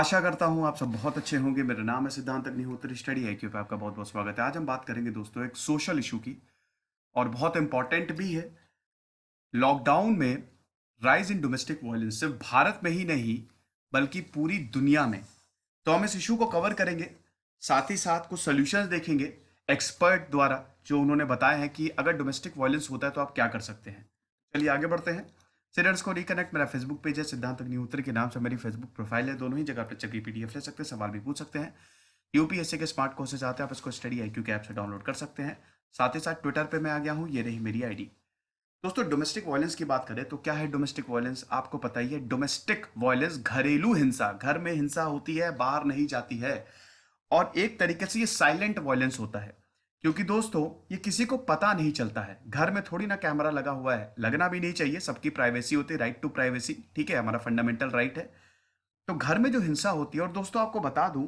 आशा करता हूँ आप सब बहुत अच्छे होंगे। मेरा नाम है सिद्धांत अग्निहोत्री, स्टडी आईक्यू पे आपका बहुत बहुत स्वागत है। आज हम बात करेंगे दोस्तों एक सोशल इशू की, और बहुत इंपॉर्टेंट भी है। लॉकडाउन में राइज इन डोमेस्टिक वायलेंस सिर्फ भारत में ही नहीं बल्कि पूरी दुनिया में। तो हम इस इशू को कवर करेंगे, साथ ही साथ कुछ सोल्यूशंस देखेंगे एक्सपर्ट द्वारा जो उन्होंने बताया है कि अगर डोमेस्टिक वायलेंस होता है तो आप क्या कर सकते हैं। चलिए आगे बढ़ते हैं। सिडर्स को रिकनेक्ट मेरा फेसबुक पेज है, सिद्धांत अग्निहोत्री के नाम से मेरी फेसबुक प्रोफाइल है। दोनों ही जगह पर चेक पीडीएफ ले सकते हैं, सवाल भी पूछ सकते हैं। यूपीएससी के स्मार्ट कोर्सेज आते हैं, आप इसको स्टडी आईक्यू के ऐप से डाउनलोड कर सकते हैं। साथ ही साथ ट्विटर पे मैं आ गया हूँ, ये रही मेरी आईडी। दोस्तों डोमेस्टिक वायलेंस की बात करें तो क्या है डोमेस्टिक वायलेंस, आपको पता ही है। डोमेस्टिक वायलेंस घरेलू हिंसा, घर में हिंसा होती है, बाहर नहीं जाती है। और एक तरीके से ये साइलेंट वायलेंस होता है, क्योंकि दोस्तों ये किसी को पता नहीं चलता है। घर में थोड़ी ना कैमरा लगा हुआ है, लगना भी नहीं चाहिए, सबकी प्राइवेसी होती है, राइट टू प्राइवेसी, ठीक है, हमारा फंडामेंटल राइट है। तो घर में जो हिंसा होती है, और दोस्तों आपको बता दूं,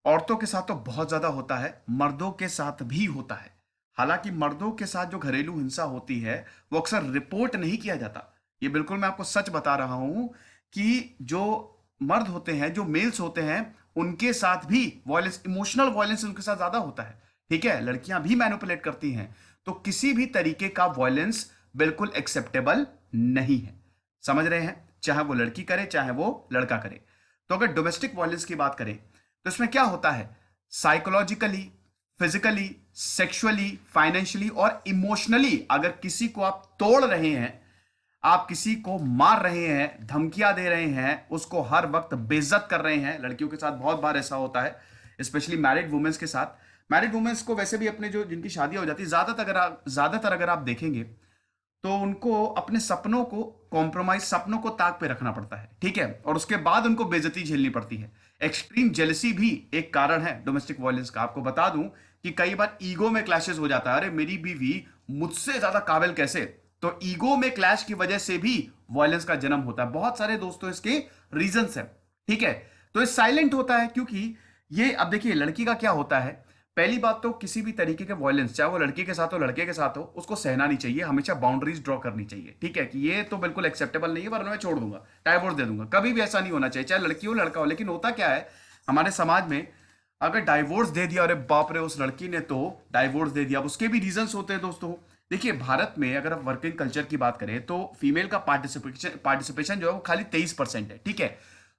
औरतों के साथ तो बहुत ज्यादा होता है, मर्दों के साथ भी होता है। हालांकि मर्दों के साथ जो घरेलू हिंसा होती है वो अक्सर रिपोर्ट नहीं किया जाता। ये बिल्कुल मैं आपको सच बता रहा हूं कि जो मर्द होते हैं, जो मेल्स होते हैं, उनके साथ भी वायलेंस, इमोशनल वायलेंस उनके साथ ज्यादा होता है। ठीक है, लड़कियां भी मैनिपुलेट करती हैं। तो किसी भी तरीके का वायलेंस बिल्कुल एक्सेप्टेबल नहीं है। समझ रहे हैं, चाहे वो लड़की करे चाहे वो लड़का करे। तो अगर डोमेस्टिक वायलेंस की बात करें तो इसमें क्या होता है, साइकोलॉजिकली, फिजिकली, सेक्सुअली, फाइनेंशियली और इमोशनली अगर किसी को आप तोड़ रहे हैं, आप किसी को मार रहे हैं, धमकियां दे रहे हैं, उसको हर वक्त बेइज्जत कर रहे हैं। लड़कियों के साथ बहुत बार ऐसा होता है, स्पेशली मैरिड वुमेन्स के साथ। मैरिड वुमेन्स को वैसे भी अपने जो जिनकी शादियां हो जाती है, ज्यादातर अगर आप देखेंगे तो उनको अपने सपनों को कॉम्प्रोमाइज, सपनों को ताक पे रखना पड़ता है, ठीक है, और उसके बाद उनको बेइज्जती झेलनी पड़ती है। एक्सट्रीम जेलसी भी एक कारण है डोमेस्टिक वायलेंस का। आपको बता दूं कि कई बार ईगो में क्लैशेस हो जाता है, अरे मेरी बीवी मुझसे ज्यादा काबिल कैसे। तो ईगो में क्लैश की वजह से भी वायलेंस का जन्म होता है। बहुत सारे दोस्तों इसके रीजंस हैं, ठीक है। तो ये साइलेंट होता है क्योंकि ये, अब देखिए लड़की का क्या होता है। पहली बात तो किसी भी तरीके के वायलेंस, चाहे वो लड़की के साथ हो लड़के के साथ हो, उसको सहना नहीं चाहिए, हमेशा बाउंड्रीज ड्रॉ करनी चाहिए, ठीक है, कि ये तो बिल्कुल एक्सेप्टेबल नहीं है, वरना मैं छोड़ दूंगा, डाइवोर्स दे दूंगा। कभी भी ऐसा नहीं होना चाहिए, चाहे लड़की हो लड़का हो। लेकिन होता क्या है हमारे समाज में, अगर डाइवोर्स दे दिया, अरे बाप रे उस लड़की ने तो डाइवोर्स दे दिया, अब उसके भी रीजंस होते हैं दोस्तों। देखिए भारत में अगर आप वर्किंग कल्चर की बात करें तो फीमेल का पार्टिसिपेशन जो है वो खाली 23% है, ठीक है।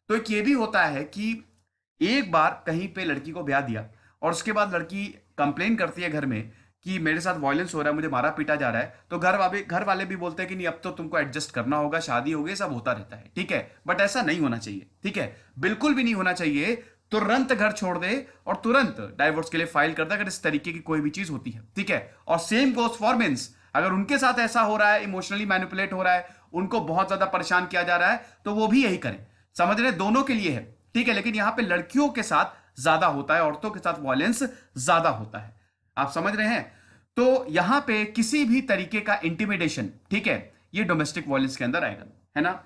तो एक ये भी होता है कि एक बार कहीं पे लड़की को ब्याह दिया और उसके बाद लड़की कंप्लेन करती है घर में कि मेरे साथ वायलेंस हो रहा है, मुझे मारा पीटा जा रहा है, तो घर वाले भी बोलते हैं कि नहीं अब तो तुमको एडजस्ट करना होगा, शादी हो गई, सब होता रहता है, ठीक है। बट ऐसा नहीं होना चाहिए, ठीक है, बिल्कुल भी नहीं होना चाहिए। तुरंत घर छोड़ दे और तुरंत डाइवोर्स के लिए फाइल कर दे अगर इस तरीके की कोई भी चीज होती है, ठीक है। और सेम गोस फॉर मेंस, अगर उनके साथ ऐसा हो रहा है, इमोशनली मैनिपुलेट हो रहा है, उनको बहुत ज्यादा परेशान किया जा रहा है, तो वो भी यही करें। समझ रहे, दोनों के लिए है, ठीक है। लेकिन यहां पे लड़कियों के साथ ज्यादा होता है, औरतों के साथ वायलेंस ज्यादा होता है, आप समझ रहे हैं। तो यहां पे किसी भी तरीके का इंटिमिडेशन, ठीक है, ये डोमेस्टिक वायलेंस के अंदर आएगा, है ना।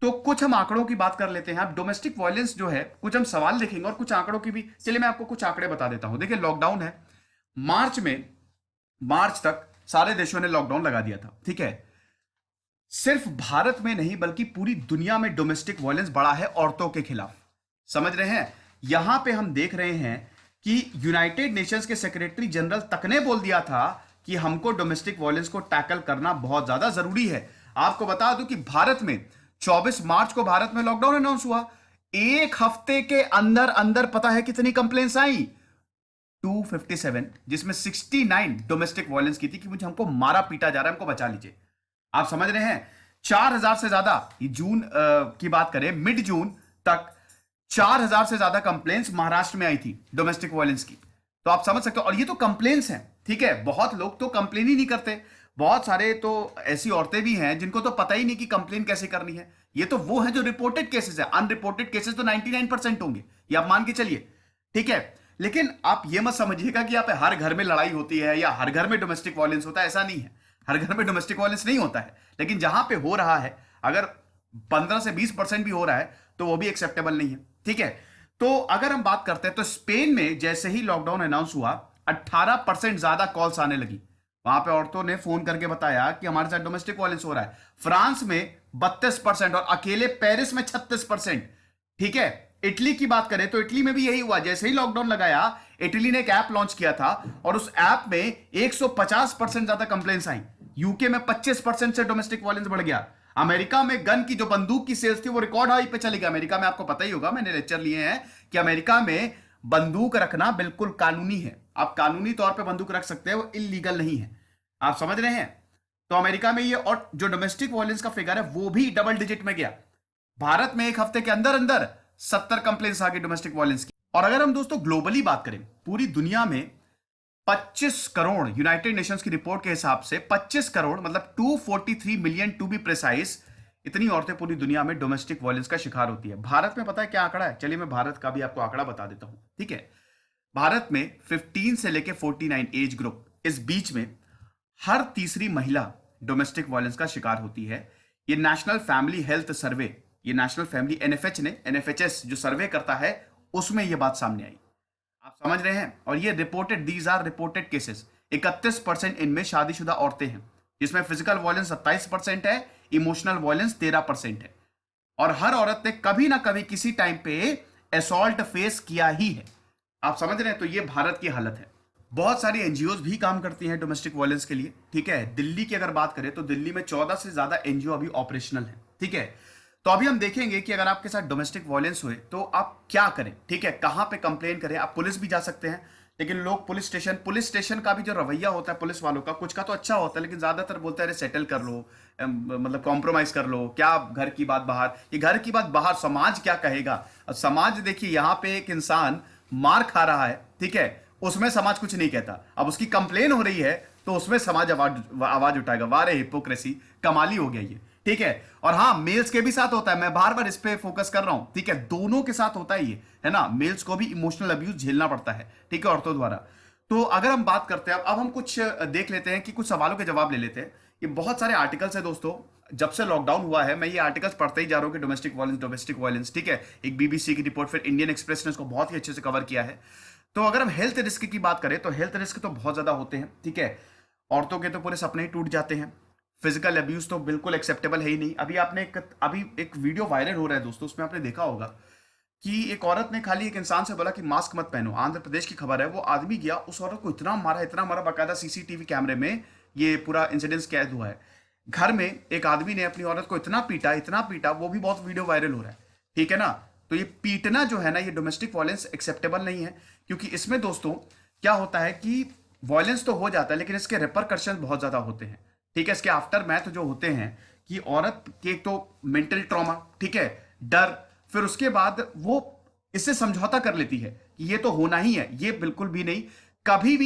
तो कुछ हम आंकड़ों की बात कर लेते हैं। अब डोमेस्टिक वायलेंस जो है, कुछ हम सवाल देखेंगे और कुछ आंकड़ों की भी। चलिए मैं आपको कुछ आंकड़े बता देता हूं। देखिए लॉकडाउन है, मार्च में, मार्च तक सारे देशों ने लॉकडाउन लगा दिया था, ठीक है। सिर्फ भारत में नहीं बल्कि पूरी दुनिया में डोमेस्टिक वायलेंस बढ़ा है औरतों के खिलाफ। समझ रहे हैं, यहां पे हम देख रहे हैं कि यूनाइटेड नेशंस के सेक्रेटरी जनरल तक ने बोल दिया था कि हमको डोमेस्टिक वायलेंस को टैकल करना बहुत ज्यादा जरूरी है। आपको बता दूं कि भारत में 24 मार्च को भारत में लॉकडाउन अनाउंस हुआ। एक हफ्ते के अंदर अंदर पता है कितनी कंप्लेंट्स आई, 257, जिसमें 69 डोमेस्टिक वायलेंस की थी कि मुझे, हमको मारा पीटा जा रहा है, हमको बचा लीजिए। आप समझ रहे हैं, 4000 से ज्यादा, जून की बात करें, मिड जून तक 4000 से ज्यादा कंप्लेंट्स महाराष्ट्र में आई थी डोमेस्टिक वायलेंस की। तो आप समझ सकते हो, और ये तो कंप्लेंट्स हैं, ठीक है। बहुत लोग तो कंप्लेन ही नहीं करते, बहुत सारे तो ऐसी औरतें भी हैं जिनको तो पता ही नहीं कि कंप्लेन कैसे करनी है। ये तो वो है जो रिपोर्टेड केसेस है, अनरिपोर्टेड केसेस तो 99% होंगे, ये आप मान के चलिए, ठीक है। लेकिन आप ये मत समझिएगा कि आप हर घर में लड़ाई होती है या हर घर में डोमेस्टिक वायलेंस होता है, ऐसा नहीं है। हर घर में डोमेस्टिक वायलेंस नहीं होता है, लेकिन जहां पे हो रहा है, अगर 15 से 20% भी हो रहा है तो वो भी एक्सेप्टेबल नहीं है, ठीक है। तो अगर हम बात करते हैं तो स्पेन में जैसे ही लॉकडाउन अनाउंस हुआ, 18% ज्यादा कॉल्स आने लगी। वहां पे औरतों ने फोन करके बताया कि हमारे साथ डोमेस्टिक वायलेंस हो रहा है। फ्रांस में 32% और अकेले पेरिस में 36%, ठीक है। इटली की बात करें तो इटली में भी यही हुआ, जैसे ही लॉकडाउन लगाया इटली ने एक ऐप लॉन्च किया था और उस ऐप में 150% ज्यादा कंप्लेंट्स आई। यूके में 25% से डोमेस्टिक वायलेंस बढ़ गया। अमेरिका में गन की जो बंदूक की सेल्स थी वो रिकॉर्ड हाई पे चली गई। अमेरिका में आपको पता ही होगा, मैंने लेक्चर लिए हैं कि अमेरिका में बंदूक रखना बिल्कुल कानूनी है। आप कानूनी तौर पे बंदूक रख सकते हैं, वो इलीगल नहीं है। आप समझ रहे हैं? तो अमेरिका में ये, और जो डोमेस्टिक वायलेंस का फिगर है वो भी डबल डिजिट में गया। भारत में एक हफ्ते के अंदर अंदर 70 कंप्लेंट्स आ गई डोमेस्टिक वायलेंस की। और अगर हम दोस्तों ग्लोबली बात करें, पूरी दुनिया में 25 करोड़, यूनाइटेड नेशंस की रिपोर्ट के हिसाब से 25 करोड़ मतलब 243 मिलियन टू बी प्रिसाइज, इतनी औरतें पूरी दुनिया में डोमेस्टिक वायलेंस का शिकार होती है। भारत में पता है क्या आंकड़ा है? चलिए मैं भारत का भी आपको आंकड़ा बता देता हूं, ठीक है। भारत में 15 से लेके 49 एज ग्रुप, इस बीच में हर तीसरी महिला डोमेस्टिक वायलेंस का शिकार होती है। ये नेशनल फैमिली हेल्थ सर्वे, ये नेशनल फैमिली एनएफएच ने, एनएफएचएस जो सर्वे करता है, उसमें ये बात सामने आई। आप समझ रहे हैं? और ये reported, these are reported cases. 31% इनमें शादीशुदा औरतें हैं, जिसमें फिजिकल वायलेंस 27% है, इमोशनल वायलेंस 13% है। और हर औरत ने कभी ना कभी किसी टाइम पे असॉल्ट फेस किया ही है। आप समझ रहे हैं? तो ये भारत की हालत है। बहुत सारी एनजीओ भी काम करती हैं डोमेस्टिक वायलेंस के लिए, ठीक है। दिल्ली की अगर बात करें तो दिल्ली में 14 से ज्यादा एनजीओ अभी ऑपरेशनल है, ठीक है। तो अभी हम देखेंगे कि अगर आपके साथ डोमेस्टिक वायलेंस हुए तो आप क्या करें, ठीक है, कहां पे कंप्लेन करें। आप पुलिस भी जा सकते हैं, लेकिन लोग पुलिस स्टेशन का भी जो रवैया होता है पुलिस वालों का, कुछ का तो अच्छा होता है, लेकिन ज्यादातर बोलते हैं अरे सेटल कर लो, मतलब कॉम्प्रोमाइज कर लो, क्या घर की बात बाहर। ये घर की बात बाहर, समाज क्या कहेगा। अब समाज, देखिए यहाँ पे एक इंसान मार खा रहा है, ठीक है, उसमें समाज कुछ नहीं कहता। अब उसकी कंप्लेन हो रही है तो उसमें समाज आवाज उठाएगा। वाह रे हिपोक्रेसी, कमाली हो गया ये, ठीक है। और हाँ, मेल्स के भी साथ होता है, मैं बार बार इस पे फोकस कर रहा हूं, ठीक है, दोनों के साथ होता है ये, है ना। मेल्स को भी इमोशनल अब्यूज झेलना पड़ता है, ठीक है, औरतों द्वारा। तो अगर हम बात करते हैं, अब हम कुछ देख लेते हैं कि कुछ सवालों के जवाब ले लेते हैं। ये बहुत सारे आर्टिकल्स है दोस्तों, जब से लॉकडाउन हुआ है मैं ये आर्टिकल्स पढ़ते ही जा रहा हूं कि डोमेस्टिक वायलेंस, ठीक है। एक बीबीसी की रिपोर्ट, फिर इंडियन एक्सप्रेस ने इसको बहुत ही अच्छे से कवर किया है। तो अगर हम हेल्थ रिस्क की बात करें तो हेल्थ रिस्क तो बहुत ज्यादा होते हैं, ठीक है। औरतों के तो पूरे सपने ही टूट जाते हैं। फिजिकल अब्यूज तो बिल्कुल एक्सेप्टेबल है ही नहीं। अभी एक वीडियो वायरल हो रहा है दोस्तों, उसमें आपने देखा होगा कि एक औरत ने खाली एक इंसान से बोला कि मास्क मत पहनो। आंध्र प्रदेश की खबर है, वो आदमी गया, उस औरत को इतना मारा, बाकायदा सीसीटीवी कैमरे में ये पूरा इंसिडेंस कैद हुआ है। घर में एक आदमी ने अपनी औरत को इतना पीटा, वो भी बहुत वीडियो वायरल हो रहा है, ठीक है ना। तो ये पीटना जो है ना, ये डोमेस्टिक वायलेंस एक्सेप्टेबल नहीं है, क्योंकि इसमें दोस्तों क्या होता है कि वायलेंस तो हो जाता है, लेकिन इसके रिपरकशन बहुत ज्यादा होते हैं, ठीक है। इसके आफ्टर मैथ जो होते हैं कि औरत के एक तो मेंटल ट्रॉमा, ठीक है, डर, फिर उसके बाद वो इससे समझौता कर लेती है कि ये तो होना ही है। ये बिल्कुल भी नहीं, कभी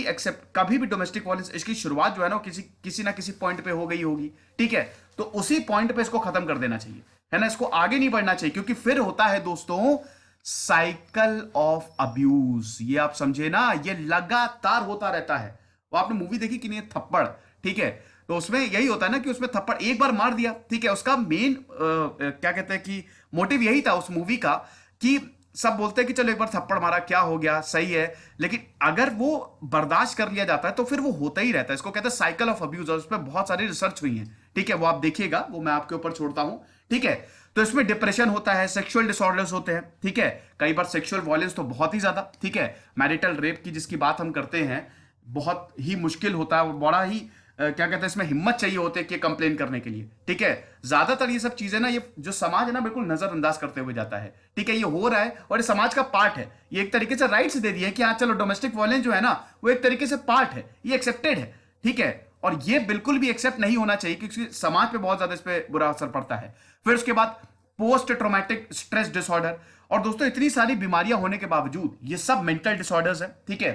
भी डोमेस्टिक वायलेंस, इसकी शुरुआत जो है ना किसी ना किसी पॉइंट पे हो गई होगी, ठीक है। तो उसी पॉइंट पे इसको खत्म कर देना चाहिए, है ना। इसको आगे नहीं बढ़ना चाहिए, क्योंकि फिर होता है दोस्तों साइकिल ऑफ अब्यूज। ये आप समझे ना, ये लगातार होता रहता है। वो आपने मूवी देखी कि नहीं, थप्पड़, ठीक है। तो उसमें यही होता है ना कि उसमें थप्पड़ एक बार मार दिया, ठीक है, उसका मेन क्या कहते हैं कि मोटिव यही था उस मूवी का कि सब बोलते हैं कि चलो एक बार थप्पड़ मारा, क्या हो गया, सही है। लेकिन अगर वो बर्दाश्त कर लिया जाता है तो फिर वो होता ही रहता है। इसको कहते हैं साइकिल ऑफ अब्यूज, और उस पर बहुत सारी रिसर्च हुई है, ठीक है। वो आप देखिएगा, वो मैं आपके ऊपर छोड़ता हूं, ठीक है। तो इसमें डिप्रेशन होता है, सेक्सुअल डिसऑर्डर्स होते हैं, ठीक है। कई बार सेक्सुअल वायलेंस तो बहुत ही ज्यादा, ठीक है। मैरिटल रेप की जिसकी बात हम करते हैं, बहुत ही मुश्किल होता है और बड़ा ही क्या कहते हैं, इसमें हिम्मत चाहिए होती है कि कंप्लेन करने के लिए, ठीक है। ज्यादातर ये सब चीजें ना, ये जो समाज है ना, बिल्कुल नजरअंदाज करते हुए जाता है, ठीक है। ये हो रहा है और ये समाज का पार्ट है। ये एक तरीके से राइट्स दे दिए कि हाँ चलो, डोमेस्टिक वायलेंस जो है ना, वो एक तरीके से पार्ट है, ये एक्सेप्टेड है, ठीक है। और ये बिल्कुल भी एक्सेप्ट नहीं होना चाहिए, क्योंकि समाज पे बहुत ज्यादा इस पे बुरा असर पड़ता है। फिर उसके बाद पोस्ट ट्रोमैटिक स्ट्रेस डिसऑर्डर। और दोस्तों इतनी सारी बीमारियां होने के बावजूद ये सब मेंटल डिसऑर्डर्स है, ठीक है।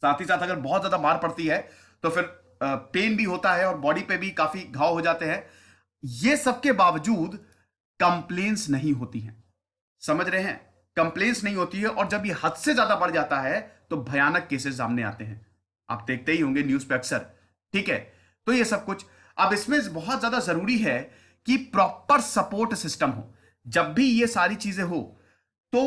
साथ ही साथ अगर बहुत ज्यादा मार पड़ती है तो फिर पेन भी होता है और बॉडी पे भी काफी घाव हो जाते हैं। ये सब के बावजूद कंप्लेंट्स नहीं होती हैं, समझ रहे हैं, कंप्लेंट्स नहीं होती है। और जब ये हद से ज्यादा बढ़ जाता है तो भयानक केसेस सामने आते हैं, आप देखते ही होंगे न्यूज पे अक्सर, ठीक है। तो ये सब कुछ, अब इसमें बहुत ज्यादा जरूरी है कि प्रॉपर सपोर्ट सिस्टम हो। जब भी ये सारी चीजें हो तो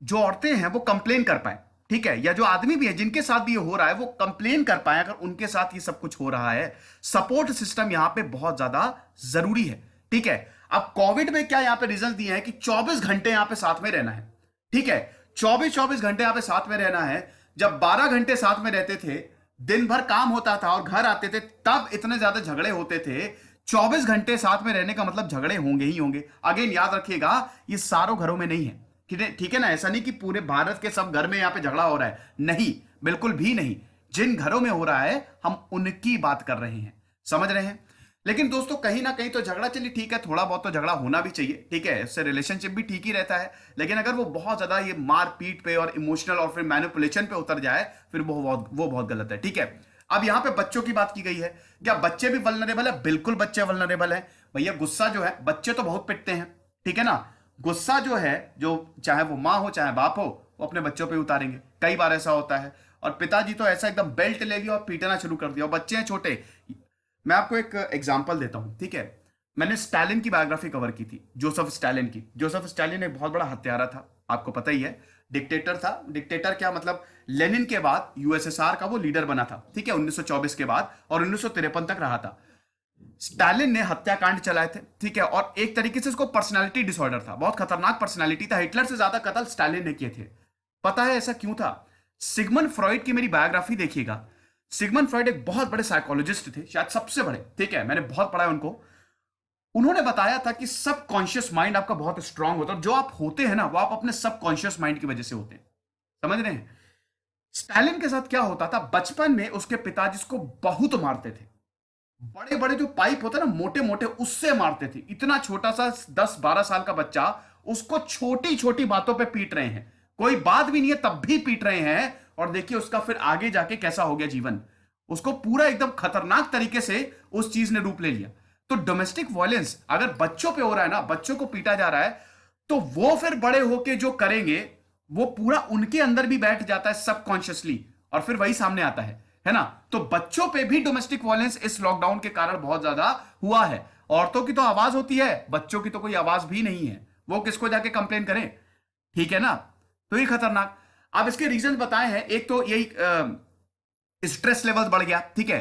जो औरतें हैं वो कंप्लेन कर पाए, ठीक है, या जो आदमी भी है जिनके साथ भी ये हो रहा है वो कंप्लेन कर पाए अगर उनके साथ ये सब कुछ हो रहा है। सपोर्ट सिस्टम यहां पे बहुत ज्यादा जरूरी है, ठीक है। अब कोविड में क्या यहां पे रिजल्ट दिए हैं कि 24 घंटे यहां पे साथ में रहना है। ठीक है, 24-24 घंटे यहाँ पे साथ में रहना है। जब 12 घंटे साथ में रहते थे, दिन भर काम होता था और घर आते थे, तब इतने ज्यादा झगड़े होते थे। 24 घंटे साथ में रहने का मतलब झगड़े होंगे ही होंगे। अगेन याद रखिएगा, ये सारों घरों में नहीं है, ठीक है ना। ऐसा नहीं कि पूरे भारत के सब घर में यहाँ पे झगड़ा हो रहा है, नहीं, बिल्कुल भी नहीं। जिन घरों में हो रहा है हम उनकी बात कर रहे हैं, समझ रहे हैं। लेकिन दोस्तों कहीं ना कहीं तो झगड़ा, चलिए ठीक है, थोड़ा बहुत तो झगड़ा होना भी चाहिए, ठीक है, इससे रिलेशनशिप भी ठीक ही रहता है। लेकिन अगर वो बहुत ज्यादा ये मार पीट पे और इमोशनल और फिर मैनिपुलेशन पे उतर जाए, फिर वो बहुत गलत है, ठीक है। अब यहां पे बच्चों की बात की गई है, क्या बच्चे भी वल्नरेबल है? बिल्कुल बच्चे वल्नरेबल है भैया। गुस्सा जो है, बच्चे तो बहुत पिटते हैं, ठीक है ना। गुस्सा जो है, जो चाहे वो माँ हो चाहे बाप हो, वो अपने बच्चों पे उतारेंगे। कई बार ऐसा होता है, और पिताजी तो ऐसा एकदम बेल्ट ले लिया और पीटना शुरू कर दिया, और बच्चे हैं छोटे। मैं आपको एक एग्जांपल देता हूं, ठीक है। मैंने स्टालिन की बायोग्राफी कवर की थी, जोसेफ स्टालिन की। जोसेफ स्टालिन एक बहुत बड़ा हत्यारा था, आपको पता ही है। डिक्टेटर था। डिक्टेटर क्या मतलब, लेनिन के बाद यूएसएसआर का वो लीडर बना था, ठीक है, 1924 के बाद, और 1953 तक रहा था। स्टालिन ने हत्याकांड चलाए थे, ठीक है, और एक तरीके से इसको पर्सनालिटी डिसऑर्डर था, बहुत खतरनाक पर्सनालिटी था। हिटलर से ज्यादा कत्ल स्टालिन ने किए थे। पता है ऐसा क्यों था? सिगमंड फ्रॉइड की मेरी बायोग्राफी देखिएगा। सिगमंड फ्रॉइड एक बहुत बड़े साइकोलॉजिस्ट थे, शायद सबसे बड़े, ठीक है, मैंने बहुत पढ़ा है उनको। उन्होंने बताया था कि सब कॉन्शियस माइंड आपका बहुत स्ट्रांग होता है, और जो आप होते हैं ना, वो आप अपने सब कॉन्शियस माइंड की वजह से होते हैं, समझ रहे हैं। स्टालिन के साथ क्या होता था, बचपन में उसके पिताजी उसको बहुत मारते थे। बड़े बड़े जो पाइप होते हैं ना, मोटे मोटे, उससे मारते थे। इतना छोटा सा 10-12 साल का बच्चा, उसको छोटी छोटी बातों पे पीट रहे हैं, कोई बात भी नहीं है तब भी पीट रहे हैं। और देखिए उसका फिर आगे जाके कैसा हो गया जीवन, उसको पूरा एकदम खतरनाक तरीके से उस चीज ने रूप ले लिया। तो डोमेस्टिक वायलेंस अगर बच्चों पे हो रहा है ना, बच्चों को पीटा जा रहा है, तो वो फिर बड़े होके जो करेंगे, वो पूरा उनके अंदर भी बैठ जाता है सबकॉन्शियसली, और फिर वही सामने आता है ना। तो बच्चों पे भी डोमेस्टिक वायलेंस इस लॉकडाउन के कारण बहुत ज्यादा हुआ है। औरतों की तो आवाज होती है, बच्चों की तो कोई आवाज भी नहीं है, वो किसको जाके कंप्लेन करें, ठीक है ना। तो ये खतरनाक। अब इसके रीजन बताए हैं, एक तो यही स्ट्रेस लेवल बढ़ गया, ठीक है।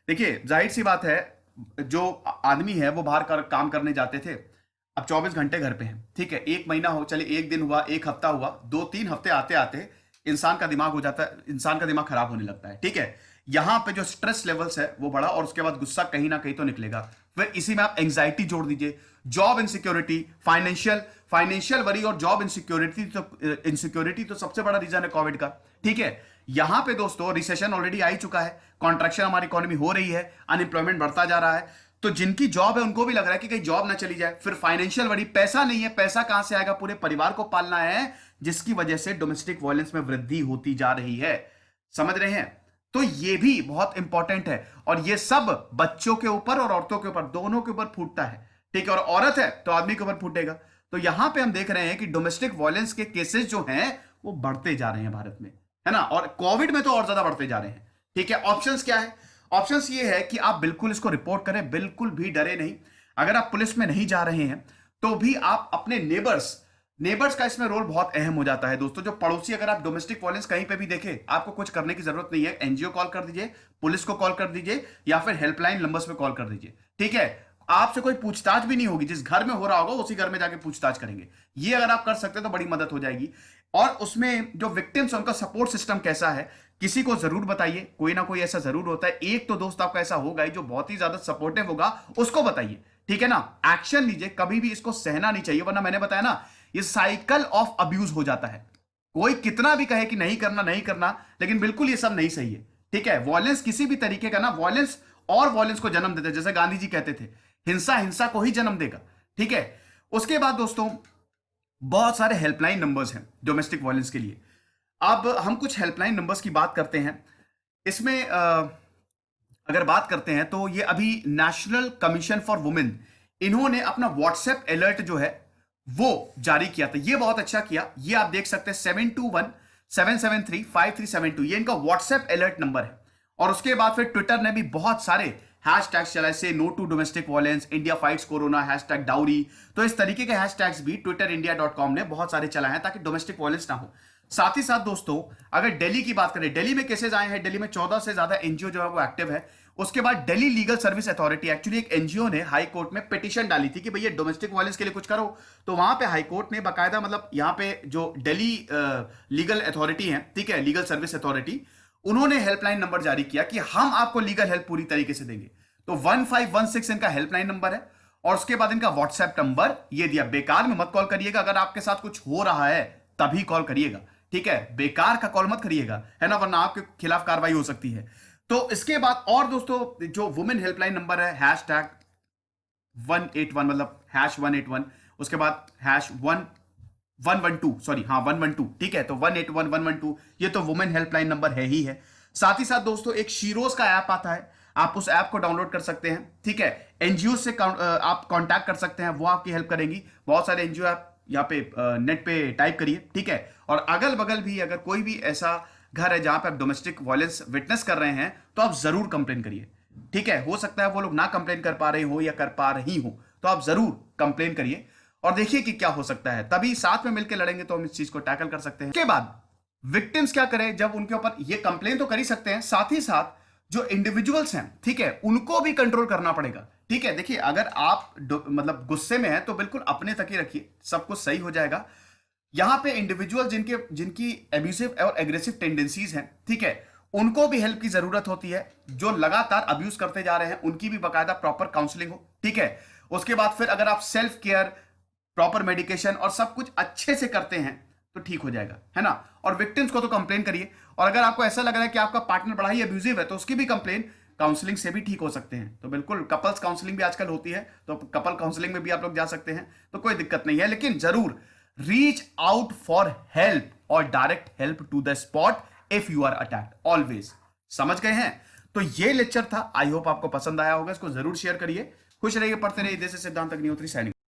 देखिए जाहिर सी बात है, जो आदमी है वो बाहर काम करने जाते थे, अब 24 घंटे घर पे हैं, ठीक है। एक महीना हो, चले एक दिन हुआ, एक हफ्ता हुआ, 2-3 हफ्ते आते आते इंसान का दिमाग हो जाता है, इंसान का दिमाग खराब होने लगता है, ठीक है। यहां पे जो स्ट्रेस लेवल्स है वो बढ़ा, और उसके बाद गुस्सा कहीं ना कहीं तो निकलेगा। फिर इसी में आप एंग्जाइटी जोड़ दीजिए, जॉब इनसिक्योरिटी, फाइनेंशियल वरी और जॉब इनसिक्योरिटी तो सबसे बड़ा रीजन है कोविड का, ठीक है। यहां पे दोस्तों रिसेशन ऑलरेडी आ ही चुका है, कॉन्ट्रैक्शन हमारी इकोनॉमी हो रही है, अनएम्प्लॉयमेंट बढ़ता जा रहा है। तो जिनकी जॉब है उनको भी लग रहा है कि कहीं जॉब ना चली जाए। फिर फाइनेंशियल वरी, पैसा नहीं है, पैसा कहां से आएगा, पूरे परिवार को पालना है, जिसकी वजह से डोमेस्टिक वायलेंस में वृद्धि होती जा रही है, समझ रहे हैं। तो ये भी बहुत इंपॉर्टेंट है, और ये सब बच्चों के ऊपर और औरतों के ऊपर, दोनों के ऊपर फूटता है, ठीक है। और औरत है तो आदमी के ऊपर फूटेगा। तो यहां पे हम देख रहे हैं कि डोमेस्टिक वायलेंस के केसेस जो हैं वो बढ़ते जा रहे हैं भारत में, है ना। और कोविड में तो और ज्यादा बढ़ते जा रहे हैं, ठीक है। ऑप्शंस क्या है? ऑप्शंस ये है कि आप बिल्कुल इसको रिपोर्ट करें, बिल्कुल भी डरे नहीं। अगर आप पुलिस में नहीं जा रहे हैं तो भी आप अपने नेबर्स का इसमें रोल बहुत अहम हो जाता है दोस्तों। जो पड़ोसी, अगर आप डोमेस्टिक वायलेंस कहीं पे भी देखें, आपको कुछ करने की जरूरत नहीं है, एनजीओ कॉल कर दीजिए, पुलिस को कॉल कर दीजिए, या फिर हेल्पलाइन नंबर्स पे कॉल कर दीजिए, ठीक है। आपसे कोई पूछताछ भी नहीं होगी, जिस घर में हो रहा होगा उसी घर में जाके पूछताछ करेंगे। ये अगर आप कर सकते हैं तो बड़ी मदद हो जाएगी। और उसमें जो विक्टिम्स, उनका सपोर्ट सिस्टम कैसा है, किसी को जरूर बताइए, कोई ना कोई ऐसा जरूर होता है, एक तो दोस्त आपका ऐसा होगा ही जो बहुत ही ज्यादा सपोर्टिव होगा, उसको बताइए, ठीक है ना। एक्शन लीजिए, कभी भी इसको सहना नहीं चाहिए, वरना मैंने बताया ना, ये साइकिल ऑफ अब्यूज हो जाता है। कोई कितना भी कहे कि नहीं करना नहीं करना, लेकिन बिल्कुल ये सब नहीं सही है, ठीक है। वॉयलेंस किसी भी तरीके का ना, वॉयलेंस और वॉयलेंस को जन्म देते हैं, जैसे गांधी जी कहते थे, हिंसा हिंसा को ही जन्म देगा, ठीक है। उसके बाद दोस्तों बहुत सारे हेल्पलाइन नंबर्स हैं डोमेस्टिक वायलेंस के लिए। अब हम कुछ हेल्पलाइन नंबर्स की बात करते हैं। इसमें अगर बात करते हैं तो ये अभी नेशनल कमीशन फॉर वुमेन, इन्होंने अपना व्हाट्सएप अलर्ट जो है वो जारी किया था। ये बहुत अच्छा किया, ये आप देख सकते हैं 7217735372, ये इनका व्हाट्सएप अलर्ट नंबर है। और उसके बाद फिर ट्विटर ने भी बहुत सारे हैशटैग्स चलाए, say no to domestic violence, India fights corona, hashtag dowry. तो इस तरीके के हैशटैग्स भी twiterindia.com ने बहुत सारे चलाए हैं ताकि डोमेस्टिक वायलेंस ना हो। साथ ही साथ दोस्तों अगर दिल्ली की बात करें, दिल्ली में केसेस आए हैं, दिल्ली में 14 से ज्यादा एनजीओ जो है वो एक्टिव है। उसके बाद Delhi legal service authority, actually एक एनजीओ ने हाई कोर्ट में पिटीशन डाली थी कि भैया डोमेस्टिक वायलेंस के लिए कुछ करो। तो वहां पे हाई कोर्ट ने बाकायदा, मतलब यहाँ पे जो दिल्ली लीगल अथॉरिटी है, ठीक है, लीगल सर्विस अथॉरिटी, उन्होंने हेल्पलाइन नंबर जारी किया कि हम आपको लीगल हेल्प पूरी तरीके से देंगे। तो 1516 इनका हेल्पलाइन नंबर है, और उसके बाद इनका व्हाट्सएप नंबर ये दिया। बेकार में मत कॉल करिएगा, अगर आपके साथ कुछ हो रहा है तभी कॉल करिएगा, ठीक है, बेकार का कॉल मत करिएगा, है ना, वरना आपके खिलाफ कार्रवाई हो सकती है। तो इसके बाद और दोस्तों जो वुमेन हेल्पलाइन नंबर है #181, मतलब #181, उसके बाद #112, सॉरी, हाँ 112, ठीक है, तो 181 112 ये तो वुमेन हेल्पलाइन नंबर है ही है। साथ ही साथ दोस्तों एक शीरोज का ऐप आता है, आप उस ऐप को डाउनलोड कर सकते हैं, ठीक है। एनजीओ से आप कांटेक्ट कर सकते हैं, वो आपकी हेल्प करेंगी। बहुत सारे एनजीओ आप यहाँ पे नेट पे टाइप करिए, ठीक है। और अगल बगल भी अगर कोई भी ऐसा घर है जहां पे आप डोमेस्टिक वायलेंस विटनेस कर रहे हैं, तो आप जरूर कंप्लेन करिए, ठीक है। हो सकता है वो लोग ना कंप्लेन कर पा रहे हो या कर पा रही हो, तो आप जरूर कंप्लेन करिए और देखिए कि क्या हो सकता है। तभी साथ में मिलकर लड़ेंगे तो हम इस चीज को टैकल कर सकते हैं। उसके बाद विक्टिम्स क्या करें, जब उनके ऊपर ये कंप्लेन तो कर ही सकते हैं, साथ ही साथ जो इंडिविजुअल्स हैं, ठीक है, उनको भी कंट्रोल करना पड़ेगा, ठीक है। देखिए अगर आप मतलब गुस्से में हैं तो बिल्कुल अपने तक ही रखिए, सब कुछ सही हो जाएगा। यहां पे इंडिविजुअल जिनकी एब्यूसिव और एग्रेसिव टेंडेंसीज हैं, ठीक है, उनको भी हेल्प की जरूरत होती है। जो लगातार अब्यूज करते जा रहे हैं उनकी भी बाकायदा प्रॉपर काउंसलिंग हो, ठीक है। उसके बाद फिर अगर आप सेल्फ केयर, प्रॉपर मेडिकेशन और सब कुछ अच्छे से करते हैं तो ठीक हो जाएगा, है ना। और विक्टिम्स को तो कंप्लेन करिए, और अगर आपको ऐसा लग रहा है कि आपका पार्टनर बड़ा ही अब्यूजिव है तो उसकी भी कंप्लेन काउंसलिंग से भी ठीक हो सकते हैं। तो बिल्कुल कपल्स काउंसलिंग भी आजकल होती है, तो कपल काउंसलिंग में भी आप लोग जा सकते हैं, तो कोई दिक्कत नहीं है। लेकिन जरूर रीच आउट फॉर हेल्प और direct help to the spot if you are attacked, always. समझ गए हैं? तो ये लेक्चर था, आई होप आपको पसंद आया होगा, इसको जरूर शेयर करिए। खुश रहिए, पढ़ते रहिए। जैसे सिद्धांत अग्निहोत्री, साइनिंग।